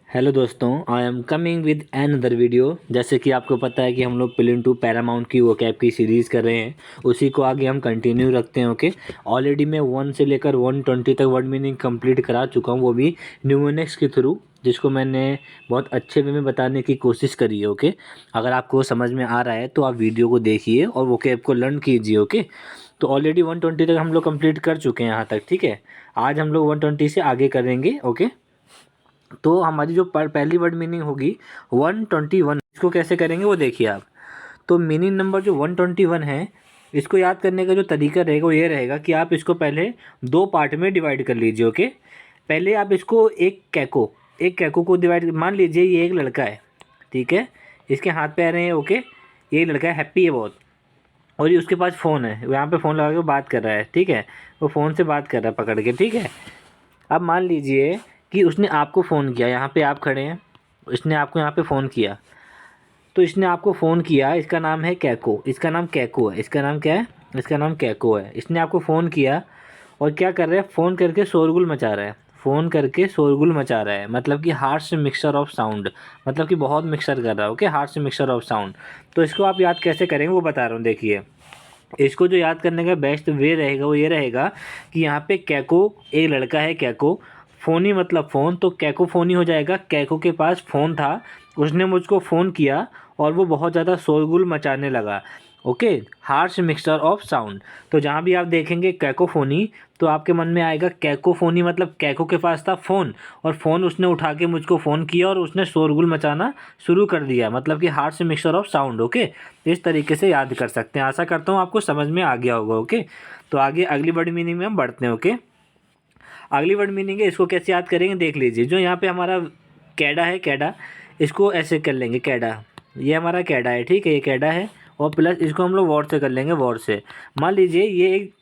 Hello दोस्तों, I am coming with another video. जैसे कि आपको पता है कि हम लोग प्लेन टू पैरामाउंट की वो कैब की सीरीज़ कर रहे हैं, उसी को आगे हम कंटिन्यू रखते हैं। ओके, ऑलरेडी मैं 1 से लेकर 120 तक वर्ड मीनिंग कंप्लीट करा चुका हूँ, वो भी न्यूमोनिक्स के थ्रू, जिसको मैंने बहुत अच्छे वे में बताने की कोशिश करी है। ओके, अगर आपको समझ में आ रहा है तो आप वीडियो को देखिए और वो कैब को लर्न कीजिए। ओके, तो ऑलरेडी 120 तक हम लोग कंप्लीट कर चुके हैं यहाँ तक। ठीक है, आज हम लोग 120 से आगे करेंगे। ओके, तो हमारी जो पहली वर्ड मीनिंग होगी 121, इसको कैसे करेंगे वो देखिए आप। तो मीनिंग नंबर जो 121 है, इसको याद करने का जो तरीका रहेगा वो ये रहेगा कि आप इसको पहले दो पार्ट में डिवाइड कर लीजिए। ओके, पहले आप इसको एक कैको को डिवाइड, मान लीजिए ये एक लड़का है, ठीक है, इसके हाथ पैर हैं। ओके, ये लड़का है, हैप्पी है बहुत, और ये उसके पास फ़ोन है, वो यहाँ पे फ़ोन लगा के बात कर रहा है। ठीक है, वो फ़ोन से बात कर रहा है पकड़ के। ठीक है, अब मान लीजिए कि उसने आपको फ़ोन किया, यहाँ पे आप खड़े हैं, इसने आपको यहाँ पे फ़ोन किया, तो इसने आपको फ़ोन किया, इसका नाम है कैको, इसका नाम कैको है, इसका नाम क्या है, इसका नाम कैको है। इसने आपको फ़ोन किया और क्या कर रहा है, फ़ोन करके शोरगुल मचा रहा है, फ़ोन करके शोरगुल मचा रहा है, मतलब कि हार्श मिक्सचर ऑफ साउंड, मतलब कि बहुत मिक्सर कर रहा है। Okay, harsh mixture of sound. तो इसको आप याद कैसे करेंगे वो बता रहा हूँ, देखिए। इसको जो याद करने का बेस्ट वे रहेगा वो ये रहेगा कि यहाँ पे कैको एक लड़का है, कैको, फ़ोनी मतलब फ़ोन, तो कैको फ़ोनी हो जाएगा। कैको के पास फ़ोन था, उसने मुझको फ़ोन किया और वो बहुत ज़्यादा शोरगुल मचाने लगा। Okay, harsh mixture of sound. तो जहाँ भी आप देखेंगे कैकोफोनी, तो आपके मन में आएगा कैकोफोनी मतलब कैको के पास था फ़ोन, और फ़ोन उसने उठा के मुझको फ़ोन किया और उसने शोरगुल मचाना शुरू कर दिया, मतलब कि harsh mixture of sound. Okay, इस तरीके से याद कर सकते हैं। आशा करता हूँ आपको समझ में आ गया होगा। ओके, तो आगे अगली वर्ड मीनिंग में हम बढ़ते हैं। ओके, अगली वर्ड मीनिंग है, इसको कैसे याद करेंगे देख लीजिए। जो यहाँ पे हमारा कैडा है, कैडा, इसको ऐसे कर लेंगे, कैडा, ये हमारा कैडा है। ठीक है, ये कैडा है, और प्लस इसको हम लोग वॉर से कर लेंगे, वॉर से। मान लीजिए ये एक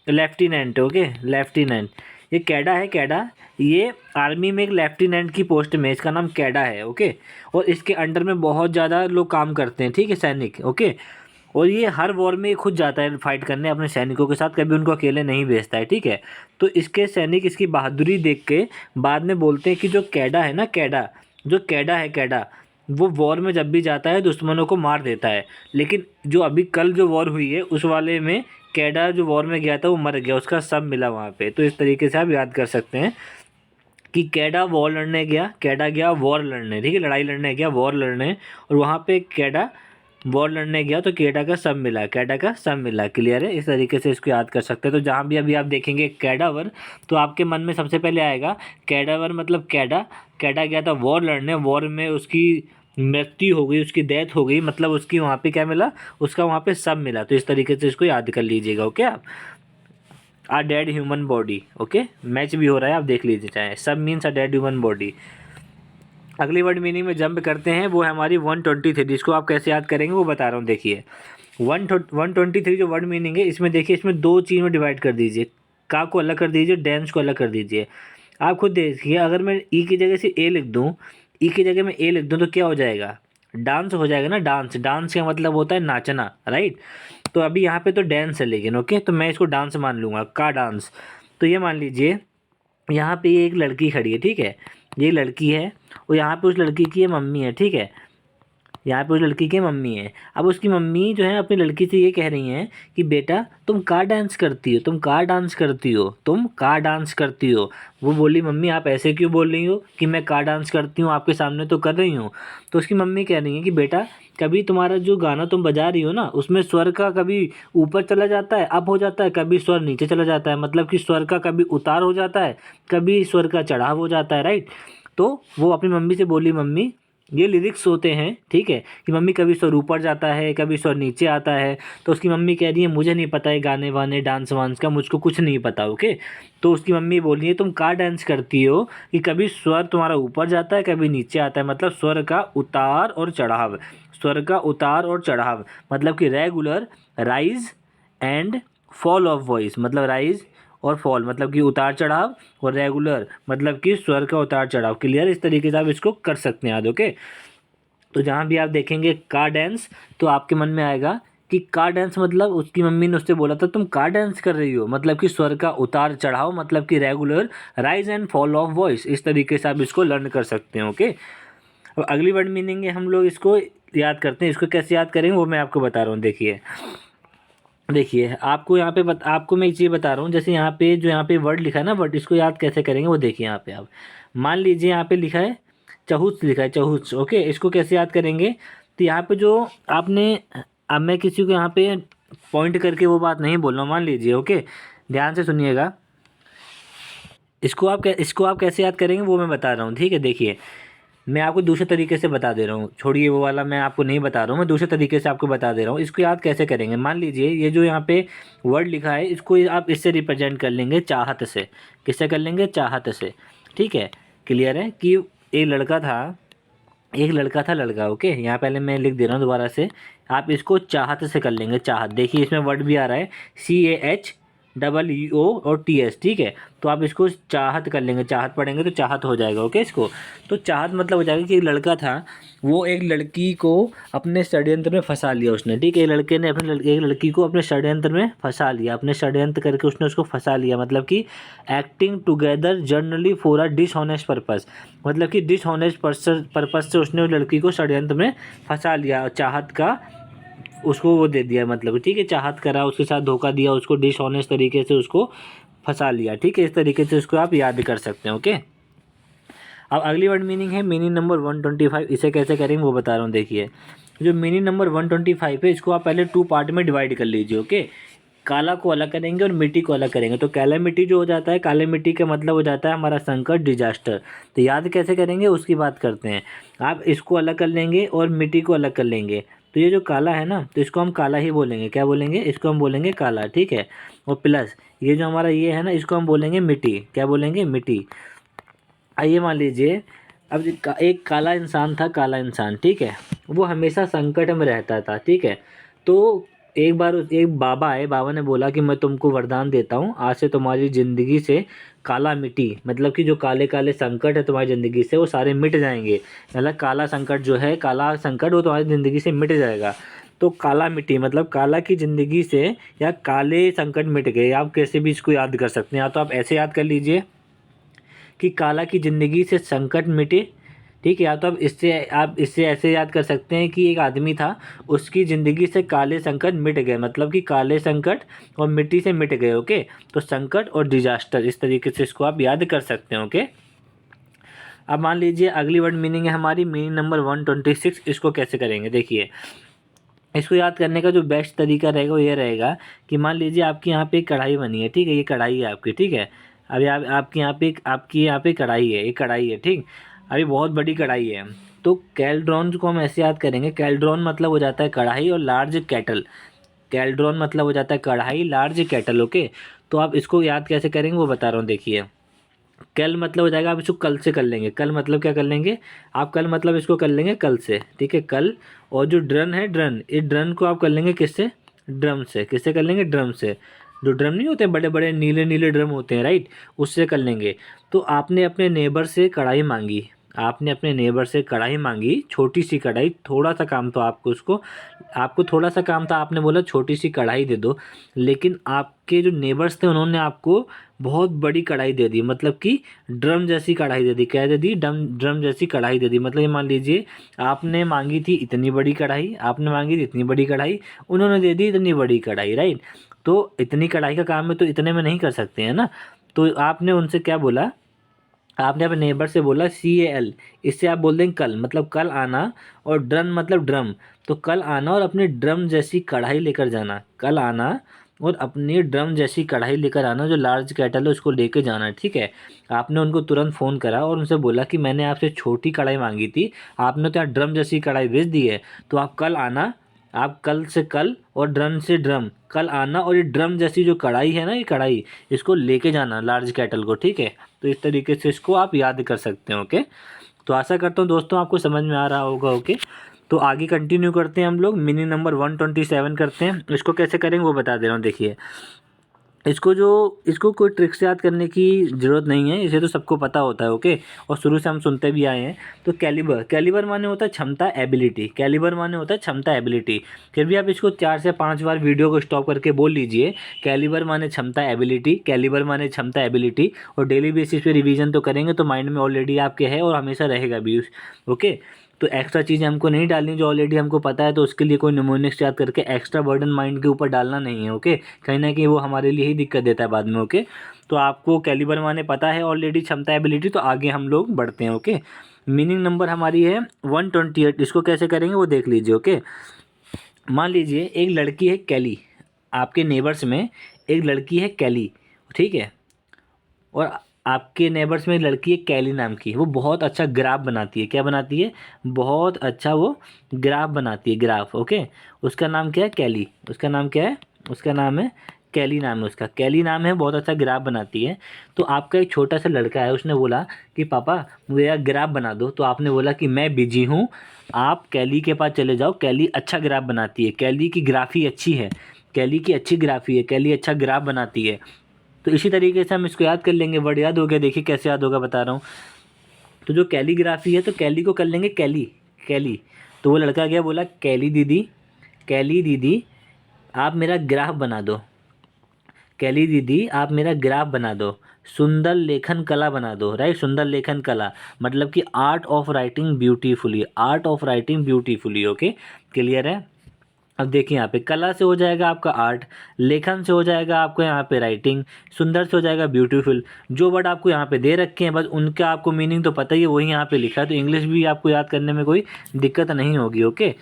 लेफ्टिनेंट। ओके, लेफ्टिनेंट, ये कैडा है, कैडा, ये आर्मी में एक लेफ्टिनेंट की पोस्ट में, इसका नाम कैडा है। ओके, और इसके अंडर में बहुत ज़्यादा लोग काम करते हैं, ठीक है, सैनिक। ओके, और ये हर वॉर में खुद जाता है फाइट करने अपने सैनिकों के साथ, कभी उनको अकेले नहीं भेजता है। ठीक है, तो इसके सैनिक इसकी बहादुरी देख के बाद में बोलते हैं कि जो कैडा है ना, कैडा, जो कैडा है, कैडा, वो वॉर में जब भी जाता है दुश्मनों को मार देता है। लेकिन जो अभी कल जो वॉर हुई है उस वाले में कैडा जो वॉर में गया था वो मर गया, उसका सब मिला वहाँ पे। तो इस तरीके से आप याद कर सकते हैं कि कैडा वॉर लड़ने गया, कैडा गया वॉर लड़ने, ठीक है, लड़ाई लड़ने गया, वॉर लड़ने, और वहाँ पे कैडा वॉर लड़ने गया तो कैडा का सब मिला, कैडा का सब मिला। क्लियर है, इस तरीके से इसको याद कर सकते हैं। तो जहाँ भी अभी आप देखेंगे कैडावर, तो आपके मन में सबसे पहले आएगा कैडावर मतलब कैडा, कैडा गया था वॉर लड़ने, वॉर में उसकी मृत्यु हो गई, उसकी डेथ हो गई, मतलब उसकी वहाँ पे क्या मिला, उसका वहाँ पे सब मिला। तो इस तरीके से इसको याद कर लीजिएगा। ओके, आप a dead human body. Okay, match भी हो रहा है, आप देख लीजिए चाहे, सब means a dead human body. अगली वर्ड मीनिंग में जंप करते हैं, वो है हमारी 123, जिसको आप कैसे याद करेंगे वो बता रहा हूँ। देखिए 123 जो वर्ड मीनिंग है, इसमें देखिए, इसमें दो चीज़ में डिवाइड कर दीजिए, का को अलग कर दीजिए, डेंस को अलग कर दीजिए। आप खुद देखिए, अगर मैं ई की जगह से ए लिख दूँ, ई की जगह में ए लिख दूँ तो क्या हो जाएगा, डांस हो जाएगा ना, डांस। डांस का मतलब होता है नाचना, राइट। तो अभी यहाँ पे तो डांस है, लेकिन ओके, तो मैं इसको डांस मान लूँगा, का डांस। तो ये मान लीजिए यहाँ पे ये एक लड़की खड़ी है, ठीक है, ये लड़की है, और यहाँ पे उस लड़की की ये मम्मी है। ठीक है, यहाँ पे उस लड़की की मम्मी है। अब उसकी मम्मी जो है अपनी लड़की से ये कह रही हैं कि बेटा तुम का डांस करती हो, तुम का डांस करती हो, तुम का डांस करती हो। वो बोली, मम्मी आप ऐसे क्यों बोल रही हो कि मैं का डांस करती हूँ, आपके सामने तो कर रही हूँ। तो उसकी मम्मी कह रही है कि बेटा कभी तुम्हारा जो गाना तुम बजा रही हो ना, उसमें स्वर का कभी ऊपर चला जाता है, अप हो जाता है, कभी स्वर नीचे चला जाता है, मतलब कि स्वर का कभी उतार हो जाता है, कभी स्वर का चढ़ाव हो जाता है, राइट। तो वो अपनी मम्मी से बोली, मम्मी ये लिरिक्स होते हैं, ठीक है, कि मम्मी कभी स्वर ऊपर जाता है, कभी स्वर नीचे आता है। तो उसकी मम्मी कह रही है मुझे नहीं पता है गाने वाने डांस वांस का, मुझको कुछ नहीं पता। ओके, तो उसकी मम्मी बोल रही है तुम का डांस करती हो कि कभी स्वर तुम्हारा ऊपर जाता है, कभी नीचे आता है, मतलब स्वर का उतार और चढ़ाव, स्वर का उतार और चढ़ाव, मतलब कि regular rise and fall of voice, मतलब राइज और फॉल मतलब कि उतार चढ़ाव, और रेगुलर मतलब कि स्वर का उतार चढ़ाव। क्लियर, इस तरीके से आप इसको कर सकते हैं याद। ओके, तो जहाँ भी आप देखेंगे का डांस, तो आपके मन में आएगा कि का डांस मतलब उसकी मम्मी ने उससे बोला था तुम का डांस कर रही हो, मतलब कि स्वर का उतार चढ़ाव, मतलब कि regular rise and fall of voice. इस तरीके से आप इसको लर्न कर सकते हैं। ओके, अब अगली वर्ड मीनिंग है, हम लोग इसको याद करते हैं। इसको कैसे याद करेंगे वो मैं आपको बता रहा हूँ। देखिए देखिए आपको यहाँ पे आपको मैं एक चीज़ बता रहा हूँ। जैसे यहाँ पे जो यहाँ पे वर्ड लिखा है ना, वर्ड, इसको याद कैसे करेंगे वो देखिए। यहाँ पे आप मान लीजिए यहाँ पे लिखा है चहुच, लिखा है चहुच। ओके, इसको कैसे याद करेंगे? तो यहाँ पे जो आपने, अब मैं किसी को यहाँ पे पॉइंट करके वो बात नहीं बोल रहा हूँ, मान लीजिए। ओके, ध्यान से सुनिएगा। इसको आप कैसे याद करेंगे वो मैं बता रहा हूँ, ठीक है। देखिए मैं आपको दूसरे तरीके से बता दे रहा हूँ, छोड़िए वो वाला मैं आपको नहीं बता रहा हूँ, मैं दूसरे तरीके से आपको बता दे रहा हूँ। इसको याद कैसे करेंगे? मान लीजिए ये जो यहाँ पे वर्ड लिखा है, इसको आप इससे रिप्रेजेंट कर लेंगे चाहत से। किससे कर लेंगे? चाहत से। ठीक है, क्लियर है कि एक लड़का था लड़का। ओके, यहाँ पहले मैं लिख दे रहा हूँ दोबारा से। आप इसको चाहत से कर लेंगे, चाहत। देखिए इसमें वर्ड भी आ रहा है CHEO और TS, ठीक है। तो आप इसको चाहत कर लेंगे, चाहत पढ़ेंगे तो चाहत हो जाएगा। ओके, इसको तो चाहत मतलब हो जाएगा कि एक लड़का था, वो एक लड़की को अपने षड्यंत्र में फंसा लिया उसने। ठीक है, एक लड़के ने एक लड़की को अपने षड्यंत्र में फंसा लिया, अपने षड्यंत्र करके उसने उसको फंसा लिया। मतलब कि acting together generally for a dishonest purpose, मतलब कि डिसऑनेस्ट पर्पस से उसने उस लड़की को षड्यंत्र में फंसा लिया, चाहत का उसको वो दे दिया, मतलब ठीक है, चाहत करा, उसके साथ धोखा दिया, उसको डिसऑनेस्ट तरीके से उसको फंसा लिया। ठीक है, इस तरीके से इसको आप याद कर सकते हैं। ओके, अब अगली वर्ड मीनिंग है मीनिंग नंबर 125। इसे कैसे करेंगे वो बता रहा हूँ। देखिए जो मीनिंग नंबर 125 है, इसको आप पहले 2 पार्ट में डिवाइड कर लीजिए। ओके, काला को अलग करेंगे और मिट्टी को अलग करेंगे। तो कैलामिटी जो हो जाता है, काले मिट्टी का मतलब हो जाता है हमारा संकट, डिजास्टर। तो याद कैसे करेंगे उसकी बात करते हैं। आप इसको अलग कर लेंगे और मिट्टी को अलग कर लेंगे। तो ये जो काला है ना, तो इसको हम काला ही बोलेंगे। क्या बोलेंगे? इसको हम बोलेंगे काला। ठीक है, और प्लस ये जो हमारा ये है ना, इसको हम बोलेंगे मिट्टी। क्या बोलेंगे? मिट्टी। आइए मान लीजिए अब एक काला इंसान था, काला इंसान, ठीक है, वो हमेशा संकट में रहता था। ठीक है, तो एक बार एक बाबा आए, बाबा ने बोला कि मैं तुमको वरदान देता हूँ, आज से तुम्हारी ज़िंदगी से काला मिट्टी, मतलब कि जो काले काले संकट है तुम्हारी ज़िंदगी से वो सारे मिट जाएंगे। मतलब काला संकट जो है, काला संकट वो तुम्हारी ज़िंदगी से मिट जाएगा। तो काला मिट्टी मतलब काला की ज़िंदगी से या काले संकट मिट गए। आप कैसे भी इसको याद कर सकते हैं, या तो आप ऐसे याद कर लीजिए कि काला की ज़िंदगी से संकट मिटे। ठीक है, या तो आप इससे ऐसे याद कर सकते हैं कि एक आदमी था, उसकी ज़िंदगी से काले संकट मिट गए, मतलब कि काले संकट और मिट्टी से मिट गए। ओके, तो संकट और डिजास्टर, इस तरीके से इसको आप याद कर सकते हैं। ओके, अब मान लीजिए अगली वर्ड मीनिंग है हमारी मीनिंग नंबर 126। इसको कैसे करेंगे? देखिए इसको याद करने का जो बेस्ट तरीका रहेगा वो ये रहेगा कि मान लीजिए आपकी यहाँ पे एक कढ़ाई बनी है। ठीक है, ये कढ़ाई है आपकी। ठीक है, अभी आपकी यहाँ पे कढ़ाई है, एक कढ़ाई है। ठीक, अभी बहुत बड़ी कढ़ाई है। तो कैल्ड्रॉन को हम ऐसे याद करेंगे, कैल्ड्रॉन मतलब हो जाता है कढ़ाई, और लार्ज कैटल, कैल्ड्रॉन मतलब हो जाता है कढ़ाई, लार्ज कैटल। ओके, तो आप इसको याद कैसे करेंगे वो बता रहा हूँ। देखिए कल मतलब हो जाएगा, आप इसको कल से कर लेंगे। कल मतलब क्या कर लेंगे आप? कल मतलब इसको कर लेंगे कल से। ठीक है, कल। और जो ड्रन है, ड्रन, इस ड्रन को आप कर लेंगे किससे? ड्रम से। किससे कर लेंगे? ड्रम से। जो ड्रम नहीं होते, बड़े बड़े नीले नीले ड्रम होते हैं, राइट, उससे कर लेंगे। तो आपने अपने नेबर से कढ़ाई मांगी, आपने अपने नेबर से कढ़ाई मांगी, छोटी सी कढ़ाई, थोड़ा सा काम था आपको थोड़ा सा काम था, आपने बोला छोटी सी कढ़ाई दे दो। लेकिन आपके जो नेबर्स थे उन्होंने आपको बहुत बड़ी कढ़ाई दे दी, मतलब कि ड्रम जैसी कढ़ाई दे दी। क्या दे दी? ड्रम जैसी कढ़ाई दे दी। मतलब ये मान लीजिए आपने मांगी थी इतनी बड़ी कढ़ाई, आपने मांगी थी इतनी बड़ी कढ़ाई, उन्होंने दे दी इतनी बड़ी कढ़ाई, राइट। तो इतनी कढ़ाई का काम है तो इतने में नहीं कर सकते हैं ना। तो आपने उनसे क्या बोला? आपने अपने नेबर से बोला CAL, इससे आप बोल देंगे कल, मतलब कल आना, और ड्रम मतलब ड्रम, तो कल आना और अपनी ड्रम जैसी कढ़ाई लेकर जाना। कल आना और अपनी ड्रम जैसी कढ़ाई लेकर आना, जो लार्ज कैटल है उसको लेके जाना। ठीक है, आपने उनको तुरंत फ़ोन करा और उनसे बोला कि मैंने आपसे छोटी कढ़ाई मांगी थी, आपने तो यहाँ ड्रम जैसी कढ़ाई भेज दी है, तो आप कल आना, आप कल से कल और ड्रम से ड्रम, कल आना और ये ड्रम जैसी जो कढ़ाई है ना, ये कढ़ाई, इसको लेके जाना लार्ज कैटल को। ठीक है, तो इस तरीके से इसको आप याद कर सकते हैं। ओके, तो आशा करता हूँ दोस्तों आपको समझ में आ रहा होगा। ओके, तो आगे कंटिन्यू करते हैं हम लोग, मीनिंग नंबर 127 करते हैं। इसको कैसे करेंगे वो बता दे रहा हूँ। देखिए इसको कोई ट्रिक से याद करने की ज़रूरत नहीं है, इसे तो सबको पता होता है। ओके, और शुरू से हम सुनते भी आए हैं। तो कैलिबर माने होता है क्षमता, एबिलिटी। कैलिबर माने होता है क्षमता, एबिलिटी। फिर भी आप इसको 4 से 5 बार वीडियो को स्टॉप करके बोल लीजिए, कैलिबर माने क्षमता, एबिलिटी, कैलिबर माने क्षमता, एबिलिटी। और डेली बेसिस पे रिवीजन तो करेंगे तो माइंड में ऑलरेडी आपके है और हमेशा रहेगा भी। ओके, तो एक्स्ट्रा चीज़ें हमको नहीं डालनी जो ऑलरेडी हमको पता है, तो उसके लिए कोई निमोनिक्स याद करके एक्स्ट्रा बर्डन माइंड के ऊपर डालना नहीं है। ओके, कहीं ना कहीं वो हमारे लिए ही दिक्कत देता है बाद में। ओके, तो आपको कैलिबर माने पता है ऑलरेडी, क्षमता, एबिलिटी, तो आगे हम लोग बढ़ते हैं। ओके, मीनिंग नंबर हमारी है 128। इसको कैसे करेंगे वो देख लीजिए। ओके, मान लीजिए एक लड़की है कैली, आपके नेबर्स में एक लड़की है कैली, ठीक है, और आपके नेबर्स में एक लड़की है कैली नाम की, वो बहुत अच्छा ग्राफ बनाती है। क्या बनाती है? बहुत अच्छा वो ग्राफ बनाती है, ग्राफ। ओके, उसका नाम क्या है? कैली। उसका नाम क्या है? उसका नाम है कैली, नाम है उसका, कैली नाम है, बहुत अच्छा ग्राफ बनाती है। तो आपका एक छोटा सा लड़का है, उसने बोला कि पापा मुझे यार ग्राफ बना दो। तो आपने बोला कि मैं बिजी हूँ, आप कैली के पास चले जाओ, कैली अच्छा ग्राफ बनाती है, कैली की ग्राफी अच्छी है, कैली की अच्छी ग्राफी है, कैली अच्छा ग्राफ बनाती है। तो इसी तरीके से हम इसको याद कर लेंगे। वर्ड याद हो गया, देखिए कैसे याद होगा बता रहा हूँ। तो जो कैलीग्राफी है, तो कैली को कर लेंगे कैली, कैली। तो वो लड़का गया, बोला कैली दीदी, कैली दीदी आप मेरा ग्राफ बना दो, कैली दीदी आप मेरा ग्राफ बना दो, सुंदर लेखन कला बना दो। राइट, सुंदर लेखन कला मतलब कि art of writing beautifully, art of writing beautifully. Okay, clear है? अब देखिए यहाँ पे कला से हो जाएगा आपका आर्ट, लेखन से हो जाएगा आपको यहाँ पे राइटिंग, सुंदर से हो जाएगा ब्यूटीफुल। जो वर्ड आपको यहाँ पे दे रखे हैं बस उनका आपको मीनिंग तो पता ही है, वही यहाँ पे लिखा है, तो इंग्लिश भी आपको याद करने में कोई दिक्कत नहीं होगी। ओके,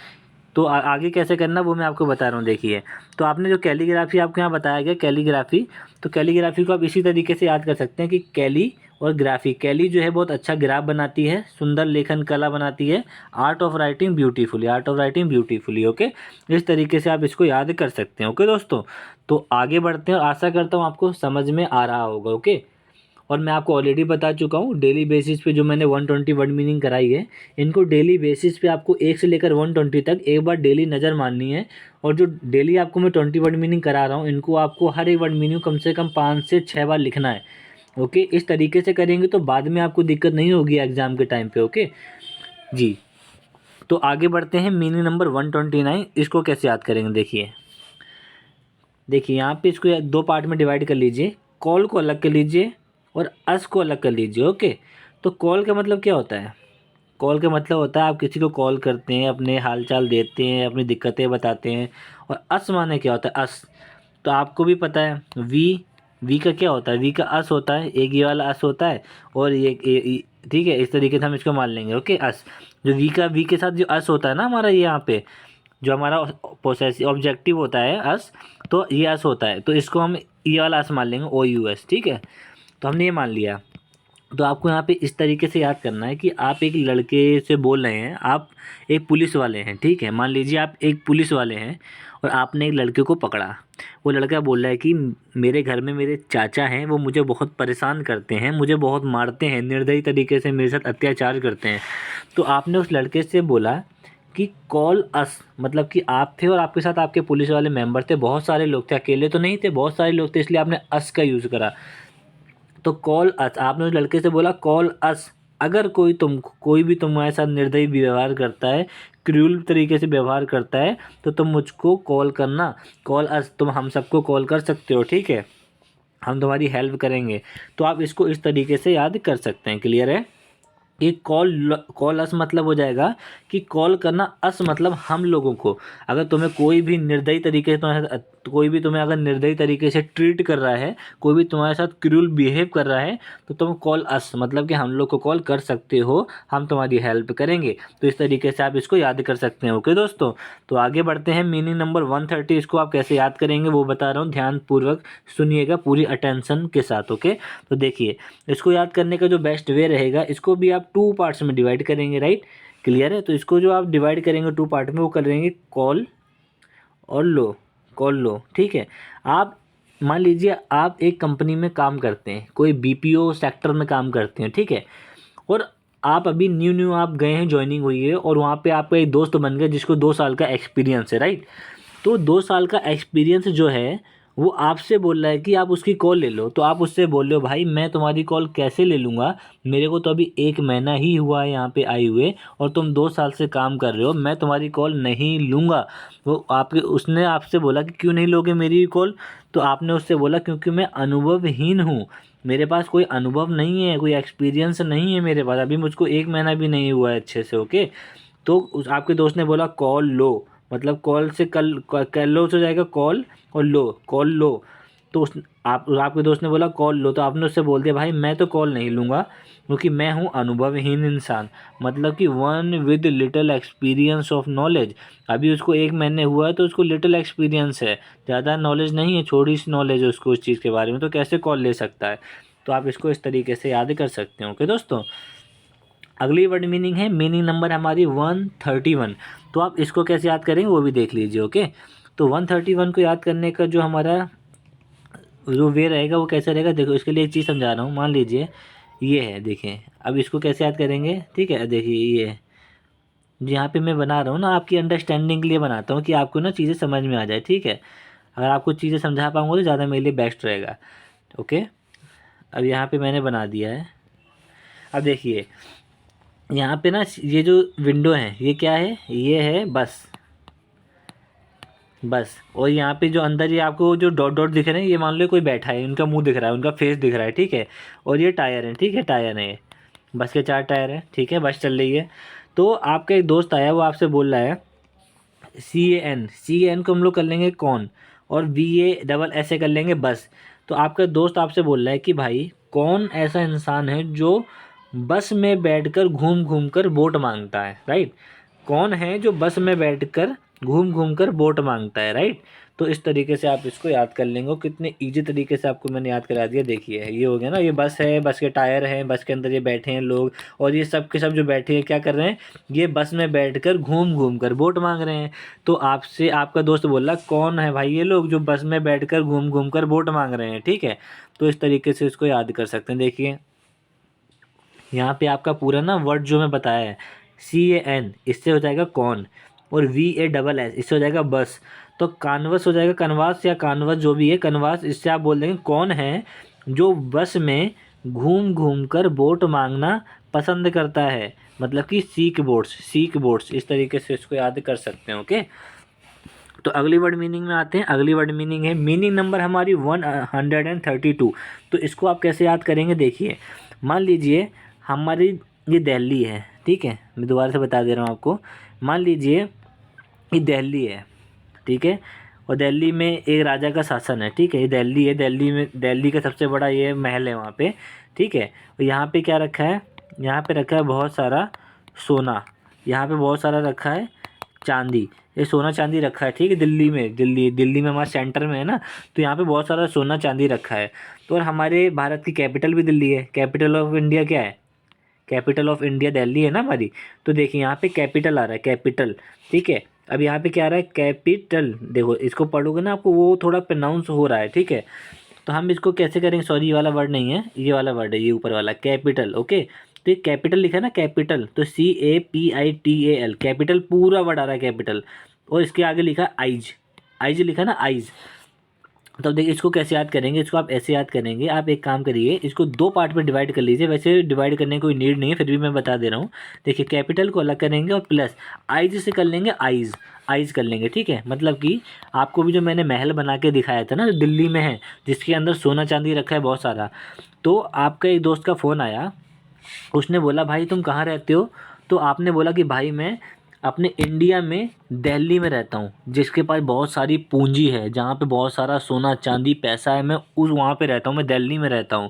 तो आगे कैसे करना वो मैं आपको बता रहा हूँ। देखिए, तो आपने जो कैलीग्राफी आपको यहाँ बताया गया कैलीग्राफी, तो कैलीग्राफी को आप इसी तरीके से याद कर सकते हैं कि कैली और ग्राफी। कैली जो है बहुत अच्छा ग्राफ बनाती है, सुंदर लेखन कला बनाती है, art of writing beautifully, art of writing beautifully. Okay, इस तरीके से आप इसको याद कर सकते हैं। ओके दोस्तों, तो आगे बढ़ते हैं और आशा करता हूँ आपको समझ में आ रहा होगा। ओके, और मैं आपको ऑलरेडी बता चुका हूँ डेली बेसिस पे जो मैंने 120 वर्ड मीनिंग कराई है, इनको डेली बेसिस पे आपको 1 से लेकर 120 तक एक बार डेली नज़र मारनी है। और जो डेली आपको मैं 20 वर्ड मीनिंग करा रहा हूँ, इनको आपको हर एक वर्ड मीनिंग कम से कम 5 से 6 बार लिखना है। ओके, इस तरीके से करेंगे तो बाद में आपको दिक्कत नहीं होगी एग्ज़ाम के टाइम पे। ओके जी, तो आगे बढ़ते हैं। मीनिंग नंबर 129, इसको कैसे याद करेंगे? देखिए यहाँ पे इसको 2 पार्ट में डिवाइड कर लीजिए, कॉल को अलग कर लीजिए और अस को अलग कर लीजिए। ओके, तो कॉल का मतलब क्या होता है? कॉल का मतलब होता है आप किसी को कॉल करते हैं, अपने हालचाल देते हैं, अपनी दिक्कतें बताते हैं। और अस माने क्या होता है? अस, तो आपको भी पता है। वी का क्या होता है? वी का अस होता है, एक ये वाला अस होता है और ठीक है, इस तरीके से हम इसको मान लेंगे। ओके, अस, जो वी के साथ जो अस होता है ना हमारा, ये यहाँ पे जो हमारा पोसेसिव ऑब्जेक्टिव होता है अस, तो ये अस होता है, तो इसको हम ये वाला अस मान लेंगे, ओ यू एस। ठीक है, तो हमने ये मान लिया। तो आपको यहाँ पे इस तरीके से याद करना है कि आप एक लड़के से बोल रहे हैं, आप एक पुलिस वाले हैं। ठीक है, मान लीजिए आप एक पुलिस वाले हैं और आपने एक लड़के को पकड़ा। वो लड़का बोल रहा है कि मेरे घर में मेरे चाचा हैं, वो मुझे बहुत परेशान करते हैं, मुझे बहुत मारते हैं, निर्दयी तरीके से मेरे साथ अत्याचार करते हैं। तो आपने उस लड़के से बोला कि कॉल अस, मतलब कि आप थे और आपके साथ आपके पुलिस वाले मेंबर थे, बहुत सारे लोग थे, अकेले तो नहीं थे, बहुत सारे लोग थे, इसलिए आपने अस का यूज़ करा। तो कॉल अस, आपने उस लड़के से बोला कॉल अस, अगर कोई भी तुम्हारे साथ निर्दयी व्यवहार करता है, क्रूल तरीके से व्यवहार करता है, तो तुम मुझको कॉल करना, कॉल अस, तुम हम सबको कॉल कर सकते हो। ठीक है, हम तुम्हारी हेल्प करेंगे। तो आप इसको इस तरीके से याद कर सकते हैं। क्लियर है? ये कॉल अस मतलब हो जाएगा कि कॉल करना, अस मतलब हम लोगों को। अगर तुम्हें कोई भी निर्दयी तरीके से कोई भी तुम्हें अगर निर्दयी तरीके से ट्रीट कर रहा है, कोई भी तुम्हारे साथ क्रूल बिहेव कर रहा है, तो तुम कॉल अस मतलब कि हम लोग को कॉल कर सकते हो, हम तुम्हारी हेल्प करेंगे। तो इस तरीके से आप इसको याद कर सकते हैं। ओके दोस्तों, तो आगे बढ़ते हैं। मीनिंग नंबर 130, इसको आप कैसे याद करेंगे वो बता रहा हूँ, ध्यानपूर्वक सुनिएगा पूरी अटेंशन के साथ। ओके, तो देखिए इसको याद करने का जो बेस्ट वे रहेगा, इसको भी आप 2 पार्ट्स में डिवाइड करेंगे। राइट, क्लियर है? तो इसको जो आप डिवाइड करेंगे 2 पार्ट में, वो करेंगे कॉल और लो, कॉल लो। ठीक है, आप मान लीजिए आप एक कंपनी में काम करते हैं, कोई बीपीओ सेक्टर में काम करते हैं। ठीक है, और आप अभी न्यू आप गए हैं, ज्वाइनिंग हुई है, और वहाँ पे आपका एक दोस्त बन गया जिसको 2 साल का एक्सपीरियंस है। राइट, तो 2 साल का एक्सपीरियंस जो है वो आपसे बोल रहा है कि आप उसकी कॉल ले लो, तो आप उससे बोल रहे हो भाई मैं तुम्हारी कॉल कैसे ले लूँगा, मेरे को तो अभी 1 महीना ही हुआ है यहाँ पे आए हुए और तुम 2 साल से काम कर रहे हो, मैं तुम्हारी कॉल नहीं लूँगा। वो आपके उसने आपसे बोला कि क्यों नहीं लोगे मेरी कॉल, तो आपने उससे बोला क्योंकि मैं अनुभवहीन हूँ, मेरे पास कोई अनुभव नहीं है, कोई एक्सपीरियंस नहीं है मेरे पास, अभी मुझको 1 महीना भी नहीं हुआ है अच्छे से, ओके। तो उस आपके दोस्त ने बोला कॉल लो, मतलब कॉल से कर लो हो जाएगा कॉल, और लो कॉल लो। तो उस आप आपके दोस्त ने बोला कॉल लो, तो आपने उससे बोल दिया भाई मैं तो कॉल नहीं लूँगा क्योंकि मैं हूँ अनुभवहीन इंसान, मतलब कि one with little experience of knowledge. अभी उसको 1 महीने हुआ है तो उसको लिटिल एक्सपीरियंस है, ज़्यादा नॉलेज नहीं है, थोड़ी सी नॉलेज है उसको उस चीज़ के बारे में, तो कैसे कॉल ले सकता है। तो आप इसको इस तरीके से याद कर सकते हो, ओके दोस्तों। अगली वर्ड मीनिंग है, मीनिंग नंबर हमारी 131। तो आप इसको कैसे याद करेंगे वो भी देख लीजिए, ओके। तो 131 को याद करने का जो हमारा जो वे रहेगा वो कैसे रहेगा, देखो इसके लिए एक चीज़ समझा रहा हूँ। मान लीजिए ये है, देखिए अब इसको कैसे याद करेंगे, ठीक है। देखिए ये यहाँ पे मैं बना रहा हूँ ना, आपकी अंडरस्टैंडिंग के लिए बनाता हूँ कि आपको ना चीज़ें समझ में आ जाए, ठीक है। अगर आपको चीज़ें समझा पाऊँगा तो ज़्यादा मेरे लिए बेस्ट रहेगा, ओके। अब यहाँ पे मैंने बना दिया है। अब देखिए यहाँ पे ना ये जो विंडो है ये क्या है, ये है बस, बस। और यहाँ पे जो अंदर ये आपको जो डॉट डॉट दिख रहे हैं, ये मान लो कोई बैठा है, उनका मुंह दिख रहा है, उनका फेस दिख रहा है, ठीक है। और ये टायर है, ठीक है, टायर है ये, बस के 4 टायर है, ठीक है, बस चल रही है। तो आपका एक दोस्त आया, वो आपसे बोल रहा है सी ए एन को हम लोग कर लेंगे कौन, और BA ऐसे कर लेंगे बस। तो आपका दोस्त आपसे बोल रहा है कि भाई कौन ऐसा इंसान है जो बस में बैठकर घूम घूम कर वोट मांगता है, राइट। कौन है जो बस में बैठकर घूम घूम कर वोट मांगता है, राइट। तो इस तरीके से आप इसको याद कर लेंगे, कितने इजी तरीके से आपको मैंने याद करा दिया। देखिए ये हो गया ना, ये बस है, बस के टायर हैं, बस के अंदर ये बैठे हैं लोग, और ये सब के सब जो बैठे हैं क्या कर रहे हैं, ये बस में बैठकर घूम घूम कर वोट मांग रहे हैं। तो आपसे आपका दोस्त बोला कौन है भाई ये लोग जो बस में बैठकर घूम घूम कर वोट मांग रहे हैं, ठीक है। तो इस तरीके से इसको याद कर सकते हैं। देखिए यहाँ पे आपका पूरा ना वर्ड जो मैं बताया है, CAN इससे हो जाएगा कौन, और VASS इससे हो जाएगा बस। तो कानवस हो जाएगा, कनवास या कानवस जो भी है, कनवास, इससे आप बोल देंगे कौन है जो बस में घूम घूम कर वोट मांगना पसंद करता है, मतलब कि सीक बोट्स, इस तरीके से इसको याद कर सकते हैं, ओके। तो अगली वर्ड मीनिंग में आते हैं। अगली वर्ड मीनिंग है, मीनिंग नंबर हमारी 132। तो इसको आप कैसे याद करेंगे, देखिए मान लीजिए हमारी ये दिल्ली है, ठीक है, मैं दोबारा से बता दे रहा हूँ आपको। मान लीजिए ये दिल्ली है, ठीक है, और दिल्ली में एक राजा का शासन है, ठीक है। ये दिल्ली है, दिल्ली में दिल्ली का सबसे बड़ा ये महल है वहाँ पे, ठीक है। और यहाँ पे क्या रखा है, यहाँ पे रखा है बहुत सारा सोना, यहाँ पे बहुत सारा रखा है चांदी, ये सोना चांदी रखा है, ठीक है। दिल्ली में हमारे सेंटर में है ना, तो यहाँ पे बहुत सारा सोना चांदी रखा है। तो और हमारे भारत की कैपिटल भी दिल्ली है, कैपिटल ऑफ इंडिया क्या है, कैपिटल ऑफ इंडिया दिल्ली है ना हमारी। तो देखिए यहाँ पे कैपिटल आ रहा है, कैपिटल, ठीक है। अब यहाँ पे क्या आ रहा है, कैपिटल, देखो इसको पढ़ोगे ना आपको वो थोड़ा प्रोनाउंस हो रहा है, ठीक है। तो हम इसको कैसे करेंगे, सॉरी ये वाला वर्ड नहीं है, ये वाला वर्ड है, ये ऊपर वाला कैपिटल, ओके। तो ये कैपिटल लिखा है ना, कैपिटल, तो CAPITAL, कैपिटल पूरा वर्ड आ रहा है कैपिटल। और इसके आगे लिखा है आइज, आइज लिखा है ना, आइज। तो देखिए इसको कैसे याद करेंगे, इसको आप ऐसे याद करेंगे, आप एक काम करिए, इसको 2 पार्ट में डिवाइड कर लीजिए, वैसे डिवाइड करने की कोई नीड नहीं है, फिर भी मैं बता दे रहा हूँ। देखिए कैपिटल को अलग करेंगे और प्लस आइज से कर लेंगे, आइज, आइज कर लेंगे, ठीक है। मतलब कि आपको भी जो मैंने महल बना के दिखाया था ना जो दिल्ली में है, जिसके अंदर सोना चांदी रखा है बहुत सारा, तो आपका एक दोस्त का फ़ोन आया, उसने बोला भाई तुम कहाँ रहते हो, तो आपने बोला कि भाई मैं अपने इंडिया में दिल्ली में रहता हूँ, जिसके पास बहुत सारी पूंजी है, जहाँ पे बहुत सारा सोना चांदी पैसा है, मैं उस वहाँ पे रहता हूँ, मैं दिल्ली में रहता हूँ।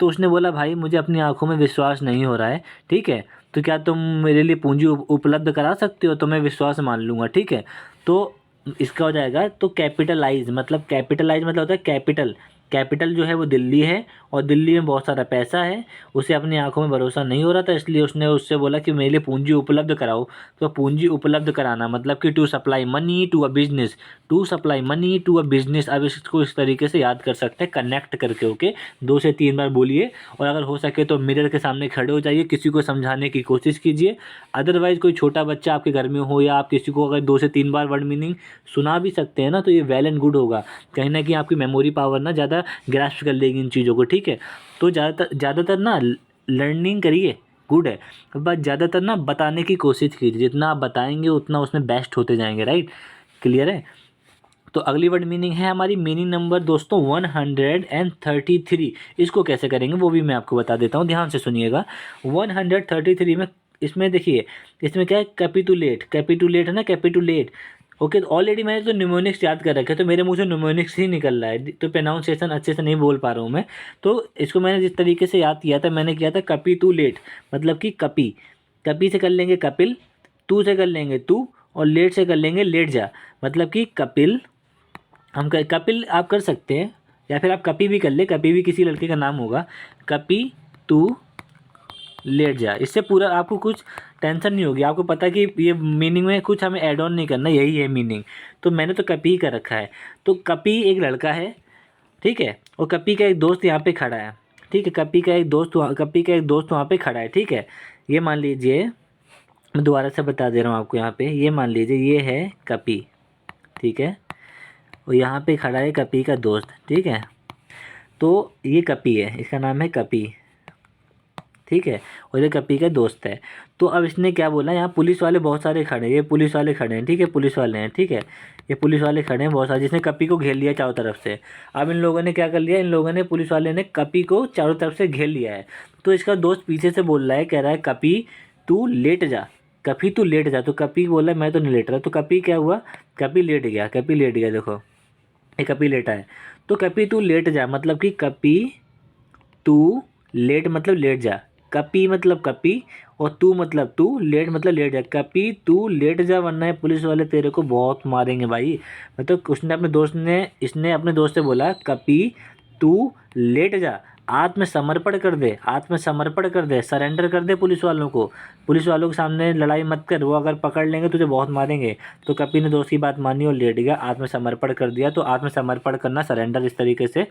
तो उसने बोला भाई मुझे अपनी आंखों में विश्वास नहीं हो रहा है, ठीक है, तो क्या तुम मेरे लिए पूंजी उपलब्ध करा सकते हो, तो मैं विश्वास मान लूँगा, ठीक है। तो इसका हो जाएगा, तो कैपिटलाइज मतलब होता है कैपिटल, कैपिटल जो है वो दिल्ली है और दिल्ली में बहुत सारा पैसा है, उसे अपनी आंखों में भरोसा नहीं हो रहा था, इसलिए उसने उससे बोला कि मेरे लिए पूंजी उपलब्ध कराओ। तो पूंजी उपलब्ध कराना मतलब कि to supply money to a business, to supply money to a business. अब इसको इस तरीके से याद कर सकते हैं कनेक्ट करके, ओके। 2 से 3 बार बोलिए और अगर हो सके तो मिरर के सामने खड़े हो जाइए, किसी को समझाने की कोशिश कीजिए। अदरवाइज कोई छोटा बच्चा आपके घर में हो या आप किसी को अगर 2 से 3 बार वर्ड मीनिंग सुना भी सकते हैं ना, तो ये वेल एंड गुड होगा। कहीं ना कहीं आपकी मेमोरी पावर ना ज़्यादा ग्रास्प कर लेगी इन चीज़ों को, ठीक है। तो ज़्यादातर ना लर्निंग करिए, गुड है, बस ज़्यादातर ना बताने की कोशिश कीजिए, जितना आप बताएंगे उतना उसमें बेस्ट होते जाएंगे, राइट, क्लियर है। तो अगली वर्ड मीनिंग है हमारी मीनिंग नंबर दोस्तों 133। इसको कैसे करेंगे वो भी मैं आपको बता देता हूँ, ध्यान से सुनिएगा। 133 में, इसमें देखिए, इसमें क्या है, कैपिटुलेट, कैपिटुलेट है ना, कैपिटुलेट, ओके। ऑलरेडी मैंने तो न्यूमोनिक्स याद कर रखे, तो मेरे मुंह से न्यूमोनिक्स ही निकल रहा है, तो प्रोनाउंसिएशन अच्छे से नहीं बोल पा रहा हूँ मैं। तो इसको मैंने जिस तरीके से याद किया था, मैंने किया था कैपिटुलेट, मतलब कि कपी, कपी से कर लेंगे कपिल, तू से कर लेंगे तू, और लेट से कर लेंगे लेट जा, मतलब कि कपिल, कपिल आप कर सकते हैं, या फिर आप कपी भी कर ले, कपी भी किसी लड़के का नाम होगा। कपी तू लेट जा, इससे पूरा आपको कुछ टेंशन नहीं होगी, आपको पता है कि ये मीनिंग में कुछ हमें ऐड ऑन नहीं करना, यही है मीनिंग। तो मैंने तो कपी ही कर रखा है। तो कपी एक लड़का है, ठीक है, और कपी का एक दोस्त यहाँ पे खड़ा है, ठीक है, कपी का एक दोस्त वहाँ पे खड़ा है, ठीक है। ये मान लीजिए, मैं दोबारा से बता दे रहा हूँ आपको, यहाँ पे ये मान लीजिए ये है कपी, ठीक है, और यहाँ पे खड़ा है कपी का दोस्त, ठीक है। तो ये कपी है, इसका नाम है कपी, ठीक है, और ये कपी का दोस्त है। तो अब इसने क्या बोला, यहाँ पुलिस वाले बहुत सारे खड़े हैं, ये पुलिस वाले खड़े हैं, ठीक है, पुलिस वाले हैं, ठीक है, ये पुलिस वाले खड़े हैं बहुत सारे, जिसने कपी को घेर लिया चारों तरफ से। अब इन लोगों ने क्या कर लिया, इन लोगों ने, पुलिस वाले ने कपी को चारों तरफ से घेर लिया है। तो इसका दोस्त पीछे से बोल रहा है, कह रहा है कपी तू लेट जा, कपी तू लेट जा। तो कपी बोला मैं तो नहीं लेट रहा, तो कपी क्या हुआ, कपी लेट गया, कपी लेट गया, देखो ये कपी लेटा है। तो कपी तू लेट जा, मतलब कि कपी तू लेट मतलब लेट जा, कपी मतलब कपी, और तू मतलब तू, लेट मतलब लेट जा, कपी तू लेट जा, वरना ये पुलिस वाले तेरे को बहुत मारेंगे भाई। मतलब उसने अपने दोस्त ने, इसने अपने दोस्त से बोला कपी तू लेट जा, आत्मसमर्पण कर दे, आत्मसमर्पण कर दे, सरेंडर कर दे पुलिस वालों को, पुलिस वालों के सामने लड़ाई मत कर, वो अगर पकड़ लेंगे तुझे बहुत मारेंगे। तो कपी ने दोस्त की बात मानी और लेट गया, आत्मसमर्पण कर दिया। तो आत्मसमर्पण करना, सरेंडर, इस तरीके से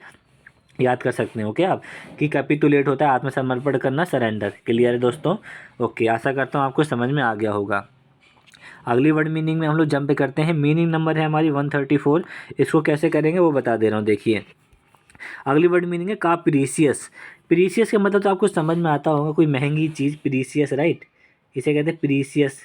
याद कर सकते हो, ओके आप, कि कैपिटुलेट होता है आत्मसमर्पण करना, सरेंडर, क्लियर है दोस्तों, ओके। आशा करता हूँ आपको समझ में आ गया होगा। अगली वर्ड मीनिंग में हम लोग जंप करते हैं, मीनिंग नंबर है हमारी 134। इसको कैसे करेंगे वो बता दे रहा हूँ, देखिए। अगली वर्ड मीनिंग है काप्रीसियस। प्रीसियस का मतलब तो आपको समझ में आता होगा, कोई महंगी चीज़, प्रीसियस, राइट, इसे कहते हैं प्रीसियस।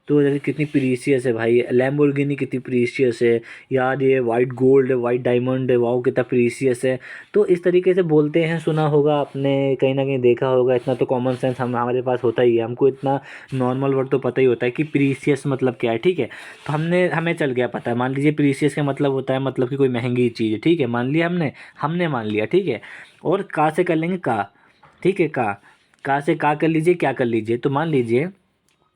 तो जैसे कितनी प्रीशियस है भाई, लैम्बोर्गिनी कितनी प्रीशियस है यार, ये वाइट गोल्ड है, वाइट डायमंड है, वाओ कितना प्रीशियस है। तो इस तरीके से बोलते हैं, सुना होगा आपने, कहीं ना कहीं देखा होगा, इतना तो कॉमन सेंस हमारे पास होता ही है, हमको इतना नॉर्मल वर्ड तो पता ही होता है कि प्रीशियस मतलब क्या है, ठीक है। तो हमें चल गया पता है, मान लीजिए प्रीशियस का मतलब होता है, मतलब कि कोई महंगी चीज़ है, ठीक है, मान लिया हमने मान लिया, ठीक है। और का से कर लेंगे का, ठीक है, का से का कर लीजिए, क्या कर लीजिए। तो मान लीजिए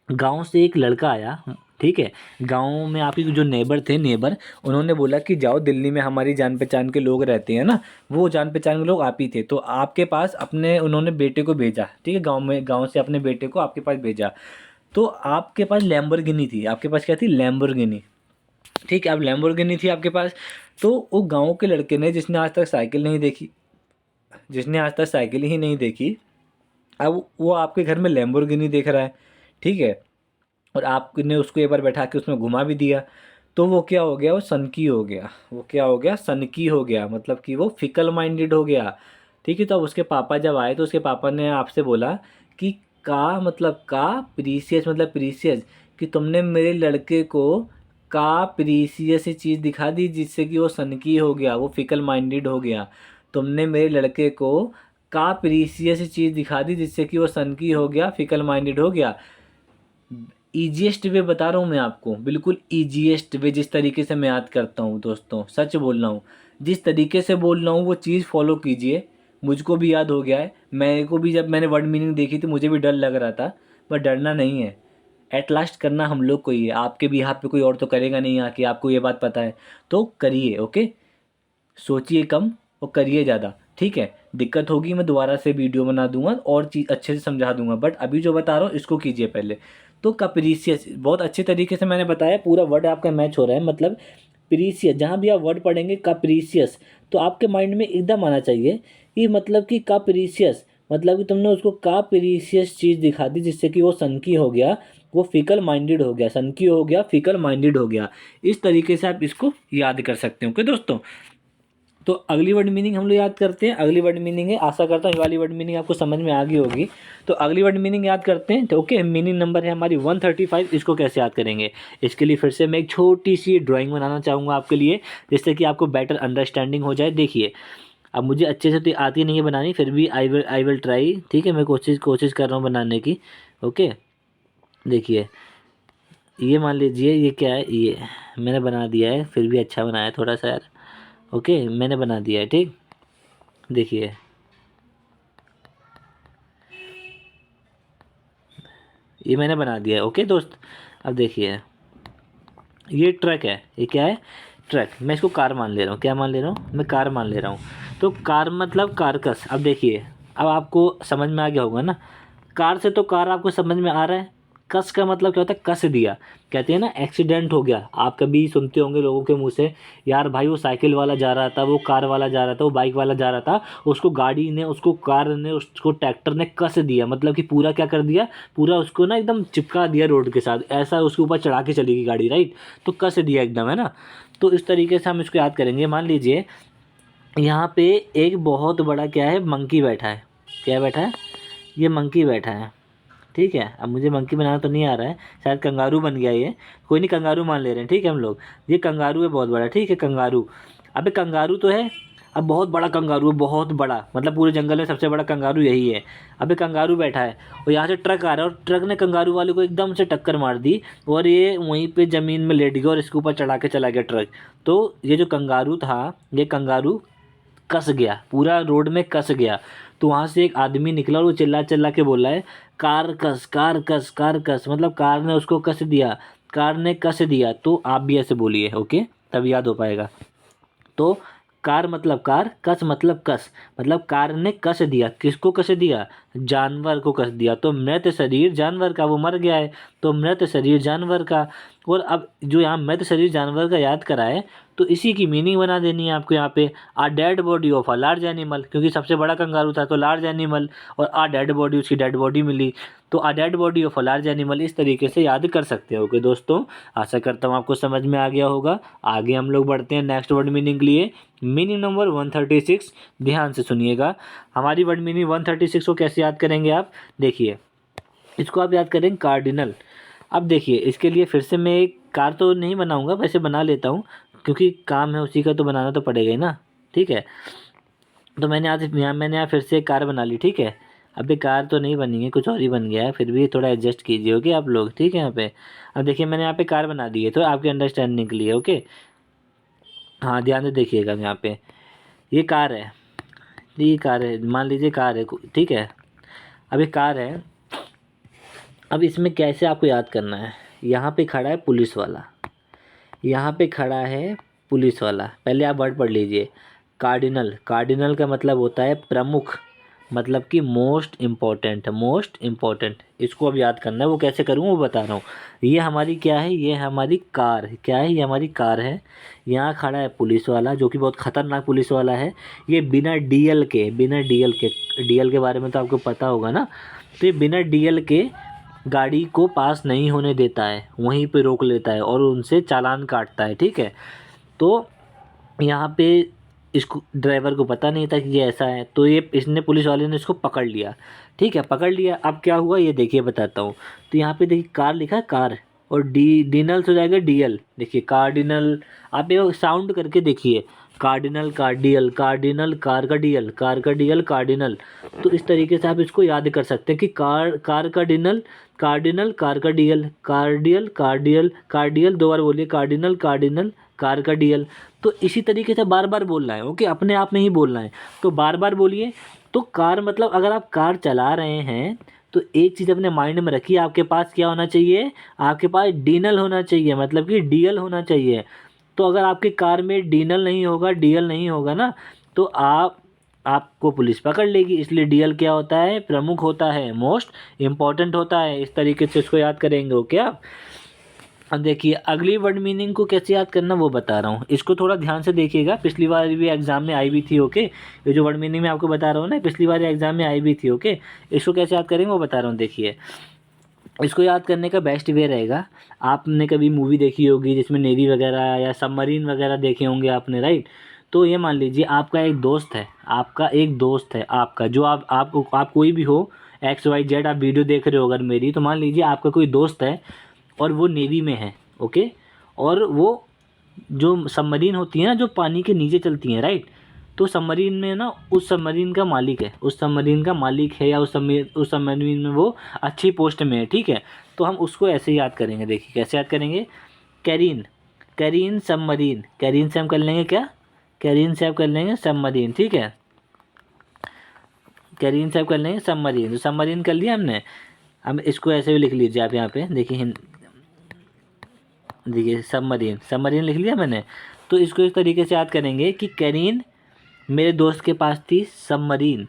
गांव से एक लड़का आया, ठीक है, गांव में आपके जो नेबर थे, नेबर, उन्होंने बोला कि जाओ दिल्ली में हमारी जान पहचान के लोग रहते हैं ना, वो जान पहचान के लोग आप ही थे, तो आपके पास अपने उन्होंने बेटे को भेजा, ठीक है, गांव से अपने बेटे को आपके पास भेजा। तो आपके पास लैम्बोर्गिनी थी, आपके पास क्या थी, लैम्बोर्गिनी, ठीक है, अब लैम्बोर्गिनी थी आपके पास। तो वो गाँव के लड़के ने, जिसने आज तक साइकिल नहीं देखी, जिसने आज तक साइकिल ही नहीं देखी, अब वो आपके घर में लैम्बोर्गिनी देख रहा है, ठीक है, और आपने उसको एक बार बैठा के उसमें घुमा भी दिया। तो वो क्या हो गया, वो सनकी हो गया, वो क्या हो गया, सनकी हो गया, मतलब कि वो फिकल माइंडेड हो गया, ठीक है। तो अब उसके पापा जब आए तो उसके पापा ने आपसे बोला कि का मतलब का, प्रीसियस मतलब प्रीसियस, कि तुमने मेरे लड़के को का प्रीसियस चीज़ दिखा दी जिससे कि वो सनकी हो गया, वो फिकल माइंडेड हो गया। तुमने मेरे लड़के को का प्रीसियस चीज़ दिखा दी जिससे कि वो सनकी हो गया, फिकल माइंडेड हो गया। ईजीएस्ट वे बता रहा हूँ मैं आपको, बिल्कुल ईजीएस्ट वे, जिस तरीके से मैं याद करता हूँ दोस्तों, सच बोल रहा हूँ, जिस तरीके से बोल रहा हूँ वो चीज़ फॉलो कीजिए। मुझको भी याद हो गया है, मेरे को भी जब मैंने वर्ड मीनिंग देखी थी मुझे भी डर लग रहा था, पर डरना नहीं है, एट लास्ट करना हम लोग को ही है, आपके भी हाथ पे कोई और तो करेगा नहीं आके, आपको ये बात पता है, तो करिए, ओके, सोचिए कम और करिए ज़्यादा, ठीक है। दिक्कत होगी मैं दोबारा से वीडियो बना दूंगा और चीज़ अच्छे से समझा दूंगा, बट अभी जो बता रहा हूँ इसको कीजिए पहले। तो कैप्रीशियस बहुत अच्छे तरीके से मैंने बताया, पूरा वर्ड आपका मैच हो रहा है। मतलब प्रीसियस, जहाँ भी आप वर्ड पढ़ेंगे कैप्रीशियस, तो आपके माइंड में एकदम आना चाहिए कि मतलब कि कैप्रीशियस मतलब कि तुमने उसको कैप्रीशियस चीज़ दिखा दी जिससे कि वो सनकी हो गया, वो फिकल माइंडेड हो गया, सनकी हो गया, फिकल माइंडेड हो गया। इस तरीके से आप इसको याद कर सकते हो। ओके दोस्तों, तो अगली वर्ड मीनिंग हम लोग याद करते हैं। अगली वर्ड मीनिंग है, आशा करता हूँ ये वाली वर्ड मीनिंग आपको समझ में आ गई होगी। तो अगली वर्ड मीनिंग याद करते हैं। तो ओके, मीनिंग नंबर है हमारी 135। इसको कैसे याद करेंगे, इसके लिए फिर से मैं एक छोटी सी ड्राइंग बनाना चाहूँगा आपके लिए, जिससे कि आपको बेटर अंडरस्टैंडिंग हो जाए। देखिए, अब मुझे अच्छे से तो आती नहीं है बनानी, फिर भी आई विल ट्राई, ठीक है। मैं कोशिश कर रहा हूँ बनाने की। ओके, देखिए ये मान लीजिए ये क्या है, ये मैंने बना दिया है, फिर भी अच्छा बनाया थोड़ा सा यार। ओके, मैंने बना दिया है, ठीक। देखिए ये मैंने बना दिया है। ओके दोस्त, अब देखिए ये ट्रक है, ये क्या है, ट्रक। मैं इसको कार मान ले रहा हूँ, क्या मान ले रहा हूँ, मैं कार मान ले रहा हूँ। तो कार मतलब कारकस। अब देखिए, अब आपको समझ में आ गया होगा ना, कार से तो कार आपको समझ में आ रहा है। कस का मतलब क्या होता है, कस दिया। कहते हैं ना एक्सीडेंट हो गया, आप कभी सुनते होंगे लोगों के मुंह से, यार भाई वो साइकिल वाला जा रहा था, वो कार वाला जा रहा था, वो बाइक वाला जा रहा था, उसको गाड़ी ने, उसको कार ने, उसको ट्रैक्टर ने कस दिया। मतलब कि पूरा क्या कर दिया, पूरा उसको ना एकदम चिपका दिया रोड के साथ, ऐसा उसके ऊपर चढ़ा के चलेगी गाड़ी, राइट। तो कस दिया एकदम, है ना। तो इस तरीके से हम इसको याद करेंगे। मान लीजिए यहाँ पे एक बहुत बड़ा क्या है, मंकी बैठा है। क्या बैठा है, ये मंकी बैठा है, ठीक है। अब मुझे मंकी बनाना तो नहीं आ रहा है, शायद कंगारू बन गया ये, कोई नहीं, कंगारू मान ले रहे हैं, ठीक है हम लोग। ये कंगारू है बहुत बड़ा, ठीक है, कंगारू। अबे कंगारू तो है, अब बहुत बड़ा कंगारू है, बहुत बड़ा, मतलब पूरे जंगल में सबसे बड़ा कंगारू यही है। अबे कंगारू बैठा है और यहाँ से ट्रक आ रहा है, और ट्रक ने कंगारू वाले को एकदम से टक्कर मार दी, और ये वहीं पे ज़मीन में लेट गया और इसके ऊपर चढ़ा के चला गया ट्रक। तो ये जो कंगारू था, ये कंगारू कस गया, पूरा रोड में कस गया। तो वहाँ से एक आदमी निकला और वो चिल्ला चिल्ला के बोला है, कार कस, कार कस, कार कस, मतलब कार ने उसको कस दिया, कार ने कस दिया। तो आप भी ऐसे बोलिए, ओके, तब याद हो पाएगा। तो कार मतलब कार, कस मतलब कस, मतलब कार ने कस दिया, किसको कस दिया, जानवर को कस दिया। तो मृत शरीर जानवर का, वो मर गया है, तो मृत शरीर जानवर का। और अब जो यहाँ मृत शरीर जानवर का याद करा है, तो इसी की मीनिंग बना देनी है आपको यहाँ पे, a dead body of a large animal, क्योंकि सबसे बड़ा कंगारू था तो लार्ज एनिमल, और आ डेड बॉडी, उसकी डेड बॉडी मिली, तो a dead body of a large animal. इस तरीके से याद कर सकते हो। ओके दोस्तों, आशा करता हूँ आपको समझ में आ गया होगा। आगे हम लोग बढ़ते हैं नेक्स्ट वर्ड मीनिंग के लिए। मीनिंग नंबर 136, ध्यान से सुनिएगा। हमारी वर्ड मीनिंग 136 को कैसे याद करेंगे आप, देखिए इसको आप याद करेंगे कार्डिनल। अब देखिए इसके लिए फिर से मैं एक कार तो नहीं बनाऊंगा, वैसे बना लेता हूँ, क्योंकि काम है उसी का तो बनाना तो पड़ेगा ही ना, ठीक है। तो मैंने यहाँ फिर से एक कार बना ली, ठीक है। अभी कार तो नहीं बनी है, कुछ और ही बन गया है, फिर भी थोड़ा एडजस्ट कीजिए, ओके आप लोग, ठीक है। यहाँ पे अब देखिए मैंने यहाँ पे कार बना दी है, तो आपके अंडरस्टैंडिंग के लिए, ओके। हाँ ध्यान से देखिएगा, यहाँ पे ये कार है, ये कार है, मान लीजिए कार है, ठीक है। अब ये कार है, अब इसमें कैसे आपको याद करना है, यहाँ पे खड़ा है पुलिस वाला, यहाँ पे खड़ा है पुलिस वाला। पहले आप वर्ड पढ़ लीजिए, कार्डिनल। कार्डिनल का मतलब होता है प्रमुख, मतलब कि मोस्ट इम्पोर्टेंट, मोस्ट इम्पोर्टेंट। इसको अब याद करना है, वो कैसे करूँ वो बता रहा हूँ। ये हमारी क्या है, ये हमारी कार, क्या है, ये हमारी कार है। यहाँ खड़ा है पुलिस वाला, जो कि बहुत ख़तरनाक पुलिस वाला है। ये बिना डीएल के, बिना डीएल के बारे में तो आपको पता होगा ना। तो ये बिना डीएल के गाड़ी को पास नहीं होने देता है, वहीं पे रोक लेता है और उनसे चालान काटता है, ठीक है। तो यहाँ पे इसको ड्राइवर को पता नहीं था कि ये ऐसा है, तो ये इसने, पुलिस वाले ने इसको पकड़ लिया, ठीक है, पकड़ लिया। अब क्या हुआ ये देखिए बताता हूँ। तो यहाँ पे देखिए कार लिखा है, कार, और डिनल हो जाएगा डीएल। देखिए कार्डिनल, आप ये साउंड करके देखिए, कार्डिनल, कार्डियल, कार्डिनल, कार का डीएल, कार का डीएल, कार्डिनल। तो इस तरीके से आप इसको याद कर सकते हैं कि कार का डिनल, कार्डिनल, कार का डीएल, कार्डियल, कार्डियल, कार्डियल, दो बार बोलिए, कार्डिनल, कार्डिनल, कार का डीएल। तो इसी तरीके से बार बार बोलना है, ओके, अपने आप में ही बोलना है, तो बार बार बोलिए। तो कार मतलब अगर आप कार चला रहे हैं तो एक चीज़ अपने माइंड में रखिए, आपके पास क्या होना चाहिए, आपके पास डीनल होना चाहिए, मतलब कि डीएल होना चाहिए। तो अगर आपकी कार में डीनल नहीं होगा, डीएल नहीं होगा ना, तो आपको पुलिस पकड़ लेगी। इसलिए डीएल क्या होता है, प्रमुख होता है, मोस्ट इम्पॉर्टेंट होता है। इस तरीके से इसको याद करेंगे। ओके आप अब देखिए अगली वर्ड मीनिंग को कैसे याद करना वो बता रहा हूँ। इसको थोड़ा ध्यान से देखिएगा, पिछली बार भी एग्जाम में आई भी थी। ओके ये जो वर्ड मीनिंग मैं आपको बता रहा हूँ ना, पिछली बार एग्जाम में आई भी थी। ओके इसको कैसे याद करेंगे वो बता रहा हूँ। देखिए इसको याद करने का बेस्ट वे रहेगा, आपने कभी मूवी देखी होगी जिसमें नेवी वगैरह या सबमरीन वगैरह देखे होंगे आपने, राइट। तो ये मान लीजिए आपका एक दोस्त है, आपका जो आप कोई भी हो, XYZ आप वीडियो देख रहे हो अगर मेरी, तो मान लीजिए आपका कोई दोस्त है और वो नेवी में है। ओके और वो जो सबमरीन होती है ना, जो पानी के नीचे चलती हैं, राइट। तो सबमरीन में ना उस सबमरीन का मालिक है, या उस सबमरीन में वो अच्छी पोस्ट में है, ठीक है। तो हम उसको ऐसे याद करेंगे। देखिए कैसे याद करेंगे, कैरीन सबमरीन, कैरीन से हम कर लेंगे क्या, कैरीन से आप कर लेंगे सबमरीन, ठीक है। कैरीन से आप कर लेंगे सबमरीन, तो सबमरीन कर लिया हमने। अब इसको ऐसे भी लिख लीजिए आप यहाँ पे, देखिए सबमरीन लिख लिया मैंने। तो इसको इस तरीके से याद करेंगे कि कैरीन मेरे दोस्त के पास थी सबमरीन,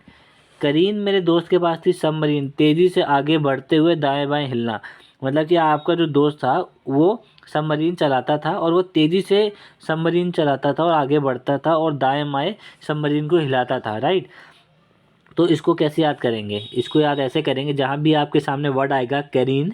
करीन मेरे दोस्त के पास थी सबमरीन, तेज़ी से आगे बढ़ते हुए दाएं बाएं हिलना। मतलब कि आपका जो दोस्त था वो सबमरीन चलाता था और वो तेज़ी से सबमरीन चलाता था और आगे बढ़ता था और दाएं बाएं सबमरीन को हिलाता था, राइट। तो इसको कैसे याद करेंगे, इसको याद ऐसे करेंगे, जहाँ भी आपके सामने वर्ड आएगा कैरीन,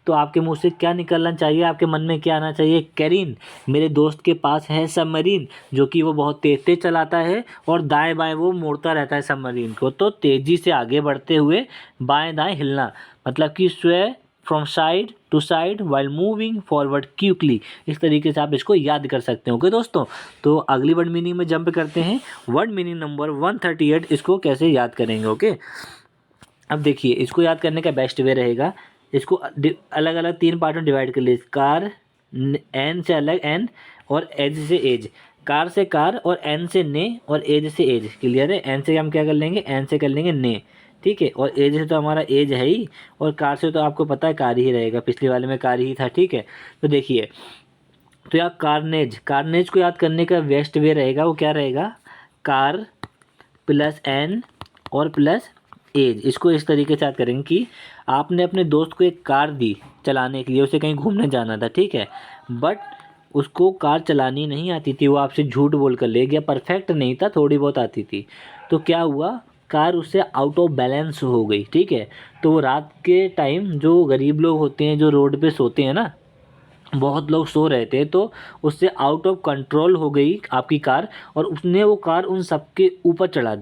तो आपके मुंह से क्या निकलना चाहिए, आपके मन में क्या आना चाहिए, कैरीन मेरे दोस्त के पास है सबमरीन, जो कि वो बहुत तेज तेज चलाता है और दाएं बाएं वो मोड़ता रहता है सबमरीन को। तो तेज़ी से आगे बढ़ते हुए बाएं दाएं हिलना, मतलब कि sway from side to side while moving forward quickly. इस तरीके से आप इसको याद कर सकते हो। ओके दोस्तों, तो अगली वर्ड मीनिंग में जंप करते हैं। वर्ड मीनिंग नंबर 138, इसको कैसे याद करेंगे। ओके अब देखिए इसको याद करने का बेस्ट वे रहेगा, इसको अलग अलग 3 पार्ट में डिवाइड कर लीजिए। कार, एन से अलग एन, और एज से एज। कार से कार और एन से ने और एज से एज। क्लियर है, एन से हम क्या कर लेंगे, एन से कर लेंगे ने, ठीक है। और एज से तो हमारा एज है ही, और कार से तो आपको पता है कार ही रहेगा, पिछले वाले में कार ही था, ठीक है। तो देखिए तो यार कार्नेज को याद करने का बेस्ट वे रहेगा, वो क्या रहेगा, कार प्लस एन और प्लस एज। इसको इस तरीके से याद करेंगे कि आपने अपने दोस्त को एक कार दी चलाने के लिए, उसे कहीं घूमने जाना था, ठीक है। बट उसको कार चलानी नहीं आती थी, वो आपसे झूठ बोल कर ले गया, परफेक्ट नहीं था, थोड़ी बहुत आती थी। तो क्या हुआ, कार उससे आउट ऑफ बैलेंस हो गई, ठीक है। तो वो रात के टाइम जो गरीब लोग होते हैं जो रोड पे सोते हैं ना, बहुत लोग सो रहे थे, तो उससे आउट ऑफ कंट्रोल हो गई आपकी कार, और उसने वो कार उन सबके ऊपर चढ़ा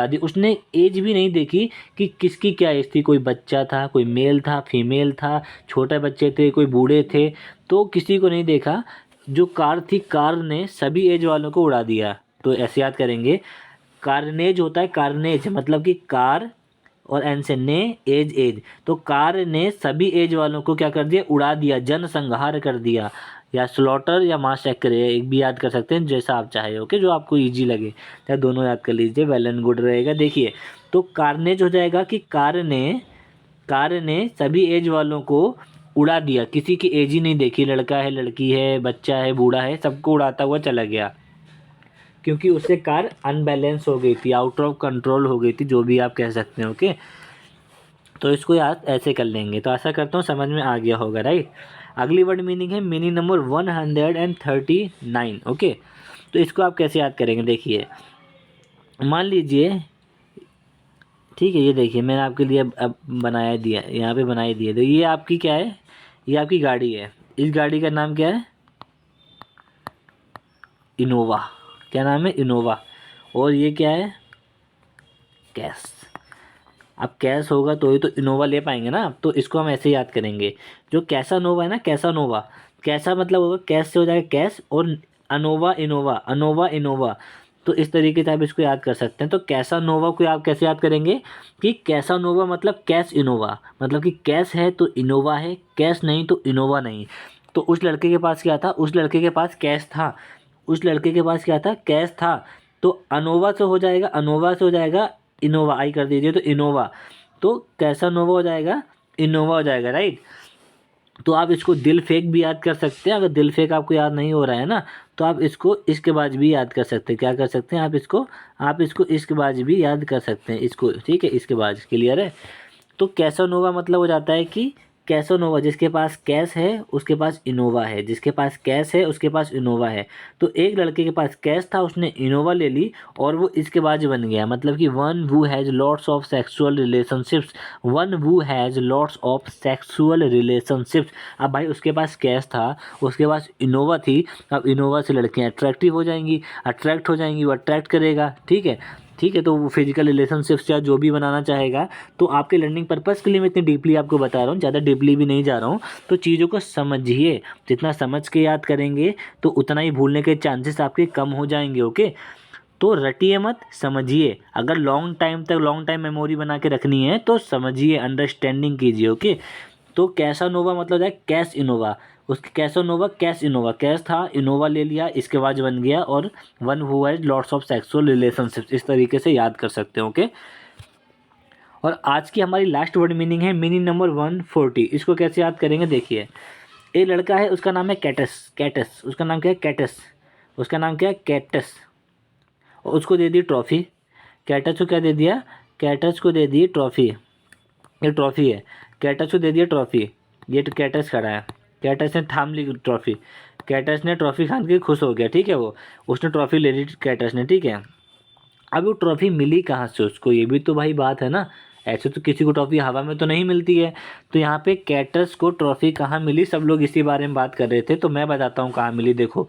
दी। उसने एज भी नहीं देखी कि किसकी क्या एज थी, कोई बच्चा था, कोई मेल था, फीमेल था, छोटे बच्चे थे, कोई बूढ़े थे, तो किसी को नहीं देखा। जो कार थी, कार ने सभी एज वालों को उड़ा दिया। तो ऐसे याद करेंगे, कारनेज होता है, कारनेज मतलब कि कार और एन से ने, एज। तो कार ने सभी एज वालों को क्या कर दिया, उड़ा दिया, जनसंहार कर दिया, या स्लॉटर या मास एक्रे, एक भी याद कर सकते हैं, जैसा आप चाहे। ओके जो आपको इजी लगे, या दोनों याद कर लीजिए, वेल एंड गुड रहेगा। देखिए तो कारनेज हो जाएगा कि कार ने सभी एज वालों को उड़ा दिया, किसी की एज ही नहीं देखी, लड़का है, लड़की है, बच्चा है, बूढ़ा है, सबको उड़ाता हुआ चला गया, क्योंकि उससे कार अनबैलेंस हो गई थी, आउट ऑफ कंट्रोल हो गई थी, जो भी आप कह सकते हैं। ओके तो इसको याद ऐसे कर लेंगे। तो आशा करता हूँ समझ में आ गया होगा, राइट। अगली वर्ड मीनिंग है मीनिंग नंबर 139। ओके तो इसको आप कैसे याद करेंगे, देखिए मान लीजिए, ठीक है, ये देखिए मैंने आपके लिए अब बनाया दिया, यहाँ पे बनाई दिए। तो ये आपकी क्या है, ये आपकी गाड़ी है, इस गाड़ी का नाम क्या है, इनोवा। क्या नाम है, इनोवा। और ये क्या है, कैश। अब कैश होगा तो ही तो इनोवा ले पाएंगे ना, तो इसको हम ऐसे याद करेंगे। जो कैसा नोवा है ना, कैसा नोवा, कैसा मतलब होगा कैश से हो जाएगा कैश, और अनोवा इनोवा। तो इस तरीके से आप इसको याद कर सकते हैं। तो कैसा नोवा को आप कैसे याद करेंगे कि कैसा नोवा मतलब कैश इनोवा, मतलब कि कैश है तो इनोवा है, कैश नहीं तो इनोवा नहीं। तो उस लड़के के पास क्या था, उस लड़के के पास कैश था, तो अनोवा से हो जाएगा इनोवा, आई कर दीजिए तो इनोवा। तो कैसा नोवा हो जाएगा, इनोवा हो जाएगा, राइट। तो आप इसको दिल फेंक भी याद कर सकते हैं। अगर दिल फेंक आपको याद नहीं हो रहा है ना, तो आप इसको इश्कबाज भी याद कर सकते हैं। क्या कर सकते हैं आप इसको इश्कबाज भी याद कर सकते हैं इसको, ठीक है, इश्कबाज। क्लियर है। तो कैसानोवा मतलब हो जाता है कि कैसानोवा, जिसके पास कैश है उसके पास इनोवा है, जिसके पास कैश है उसके पास इनोवा है। तो एक लड़के के पास कैश था, उसने इनोवा ले ली और वो इसके बाद बन गया। मतलब कि one who has lots of sexual relationships, one who has lots of sexual relationships. अब भाई उसके पास कैश था, उसके पास इनोवा थी, अब इनोवा से लड़कियाँ अट्रैक्टिव हो जाएंगी, अट्रैक्ट हो जाएंगी, वो अट्रैक्ट करेगा, ठीक है। ठीक है, तो वो फिजिकल रिलेशनशिप्स या जो भी बनाना चाहेगा। तो आपके लर्निंग पर्पज़ के लिए मैं इतनी डीपली आपको बता रहा हूँ, ज़्यादा डीपली भी नहीं जा रहा हूँ। तो चीज़ों को समझिए, जितना समझ के याद करेंगे तो उतना ही भूलने के चांसेस आपके कम हो जाएंगे। ओके, तो रटिए मत, समझिए। अगर लॉन्ग टाइम मेमोरी बना के रखनी है तो समझिए, अंडरस्टैंडिंग कीजिए। ओके, तो कैसानोवा मतलब है कैश इनोवा, उसके कैसानोवा कैश इनोवा, कैश था इनोवा ले लिया, इसके बाद बन गया और one who has lots of sexual relationships. इस तरीके से याद कर सकते हो। ओके, और आज की हमारी लास्ट वर्ड मीनिंग है मीनिंग नंबर 140। इसको कैसे याद करेंगे, देखिए। एक लड़का है, उसका नाम है कैटस, कैटस उसका नाम क्या है, कैटस, उसका नाम क्या है, कैटस। और उसको दे दी ट्रॉफी, कैटस को क्या दे दिया, कैटस को दे दी ट्रॉफी। ये ट्रॉफी है, कैटस को दे दिया ट्रॉफी। ये तो कैटस खड़ा है, कैटस ने थाम ली ट्रॉफी, कैटस ने ट्रॉफी खान के खुश हो गया, ठीक है। वो उसने ट्रॉफी ले ली कैटस ने, ठीक है। अब वो ट्रॉफी मिली कहाँ से उसको, ये भी तो भाई बात है ना। ऐसे तो किसी को ट्रॉफी हवा में तो नहीं मिलती है। तो यहाँ पे कैटस को ट्रॉफी कहाँ मिली, सब लोग इसी बारे में बात कर रहे थे, तो मैं बताता हूँ कहाँ मिली। देखो,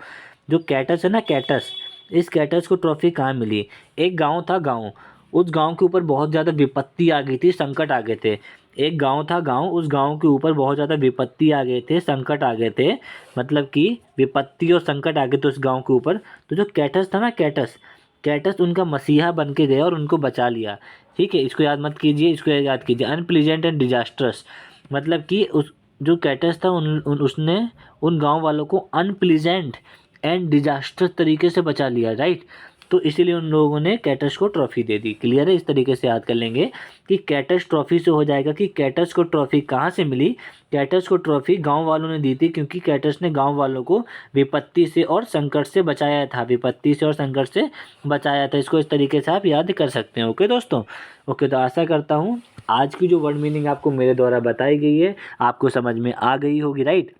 जो कैटस है ना, कैटस, इस कैटस को ट्रॉफी कहाँ मिली। एक गांव था, गांव, उस गांव के ऊपर बहुत ज़्यादा विपत्ति आ गई थी, संकट आ गए थे। एक गांव था, गांव, उस गांव के ऊपर बहुत ज़्यादा विपत्ति आ गए थे, संकट आ गए थे। मतलब कि विपत्ति और संकट आ गए थे उस गांव के ऊपर। तो जो कैटस था ना, कैटस, कैटस उनका मसीहा बन के गया और उनको बचा लिया। ठीक है, इसको याद मत कीजिए, इसको याद कीजिए। अनप्लीजेंट एंड डिजास्ट्रस, मतलब कि उस जो कैटस था उसने उन गांव वालों को अनप्लीजेंट एंड डिजास्टर्स तरीके से बचा लिया, राइट। तो इसीलिए उन लोगों ने कैटस को ट्रॉफी दे दी। क्लियर है, इस तरीके से याद कर लेंगे कि कैटस ट्रॉफी से हो जाएगा कि कैटस को ट्रॉफी कहाँ से मिली। कैटस को ट्रॉफी गांव वालों ने दी थी, क्योंकि कैटस ने गांव वालों को विपत्ति से और संकट से बचाया था, विपत्ति से और संकट से बचाया था। इसको इस तरीके से आप याद कर सकते हैं। ओके दोस्तों, ओके, तो आशा करता हूँ आज की जो वर्ड मीनिंग आपको मेरे द्वारा बताई गई है आपको समझ में आ गई होगी, राइट।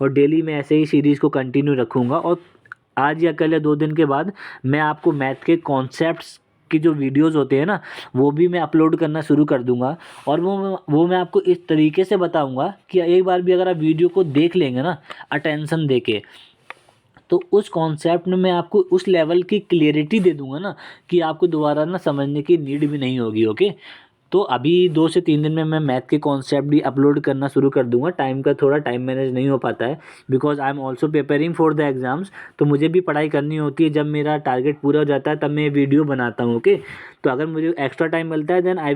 और डेली मैं ऐसे ही सीरीज़ को कंटिन्यू रखूँगा, और आज या कल या 2 दिन के बाद मैं आपको मैथ के कॉन्सेप्ट्स की जो वीडियोस होते हैं ना, वो भी मैं अपलोड करना शुरू कर दूंगा। और वो मैं आपको इस तरीके से बताऊंगा कि एक बार भी अगर आप वीडियो को देख लेंगे ना अटेंशन दे के, तो उस कॉन्सेप्ट में मैं आपको उस लेवल की क्लियरिटी दे दूंगा ना कि आपको दोबारा ना समझने की नीड भी नहीं होगी। ओके, तो अभी 2 से 3 दिन में मैं मैथ के कॉन्सेप्ट भी अपलोड करना शुरू कर दूंगा। टाइम का थोड़ा टाइम मैनेज नहीं हो पाता है, because I am also preparing for the exams. तो मुझे भी पढ़ाई करनी होती है, जब मेरा टारगेट पूरा हो जाता है तब मैं वीडियो बनाता हूँ। ओके, तो अगर मुझे एक्स्ट्रा टाइम मिलता है then I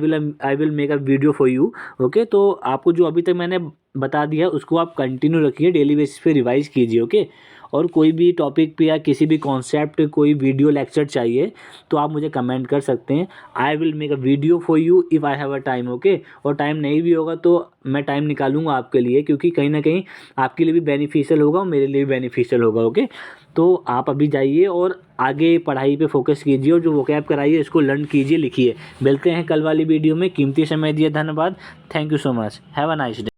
will make a video for you. Okay, तो आपको जो अभी तक मैंने बता दिया उसको आप कंटिन्यू रखिए, डेली बेसिस पे रिवाइज कीजिए। ओके, और कोई भी टॉपिक पे या किसी भी कॉन्सेप्ट कोई वीडियो लेक्चर चाहिए तो आप मुझे कमेंट कर सकते हैं। आई will make a video for you if I have a time. Okay, और टाइम नहीं भी होगा तो मैं टाइम निकालूंगा आपके लिए, क्योंकि कहीं ना कहीं आपके लिए भी बेनिफिशियल होगा और मेरे लिए भी बेनिफिशियल होगा। ओके, तो आप अभी जाइए और आगे पढ़ाई पे फोकस कीजिए, और जो वोकैब कराइए इसको लर्न कीजिए, लिखिए। मिलते हैं कल वाली वीडियो में। कीमती समय दिए, धन्यवाद। Thank you so much, have a nice day.